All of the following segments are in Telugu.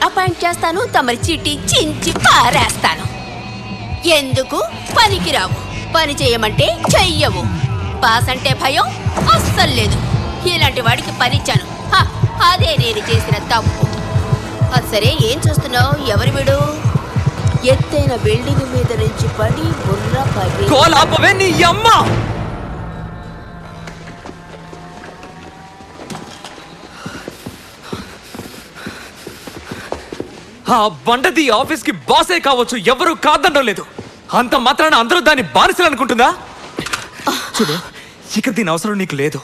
అపాయింట్ చేస్తాను, తమరి చీటీ చించి పారేస్తాను. ఎందుకు పనికిరావు, పని చేయమంటే చెయ్యవు. పాస్ అంటే భయం అస్సలు లేదు. ఇలాంటి వాడికి పనిచ్చాను, అదే నేను చేసిన తప్పు. సరే, ఏం చూస్తున్నావు? ఎవరు వీడు? ఎత్తైన బిల్డింగ్ మీద నుంచి పడి బుర్ర పడి. ఆ బండది ఆఫీస్కి బాసే కావచ్చు, ఎవరు కాదనడం లేదు. అంత మాత్రాన అందరూ దాన్ని బానిసలు అనుకుంటుందా? చూడు, ఇక దీని అవసరం నీకు లేదు.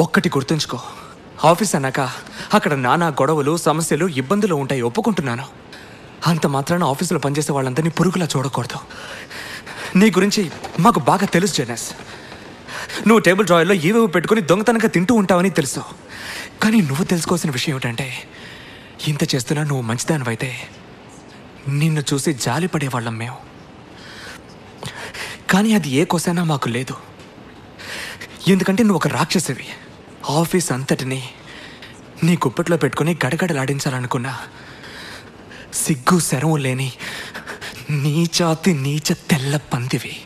ఒక్కటి గుర్తుంచుకో, ఆఫీస్ అన్నాక అక్కడ నానా గొడవలు, సమస్యలు, ఇబ్బందులు ఉంటాయి, ఒప్పుకుంటున్నాను. అంత మాత్రాన ఆఫీసులో పనిచేసే వాళ్ళందరినీ పురుగులా చూడకూడదు. నీ గురించి మాకు బాగా తెలుసు జెనస్. నువ్వు టేబుల్ డ్రాయర్లో ఏవేవో పెట్టుకుని దొంగతనంగా తింటూ ఉంటావని తెలుసు. కానీ నువ్వు తెలుసుకోవాల్సిన విషయం ఏమిటంటే, ఇంత చేస్తున్నా నువ్వు మంచిదానివైతే నిన్ను చూసి జాలి పడేవాళ్ళం మేము. కానీ అది ఏ కోసైనా మాకు లేదు. ఎందుకంటే నువ్వు ఒక రాక్షసివి. ఆఫీస్ అంతటిని నీ గుప్పెట్లో పెట్టుకుని గడగడలాడించాలనుకున్నా సిగ్గు శరం లేని నీచాతి నీచ తెల్ల పందివి.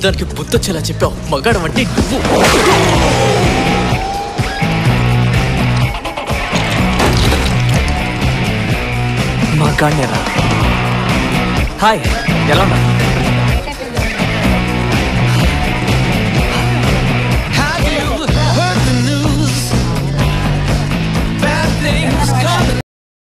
దానికి బుద్ధొచ్చేలా చెప్పావు. మగాడు అంటే నువ్వు. మగాడినేరా? హాయ్, ఎలా ఉన్నా?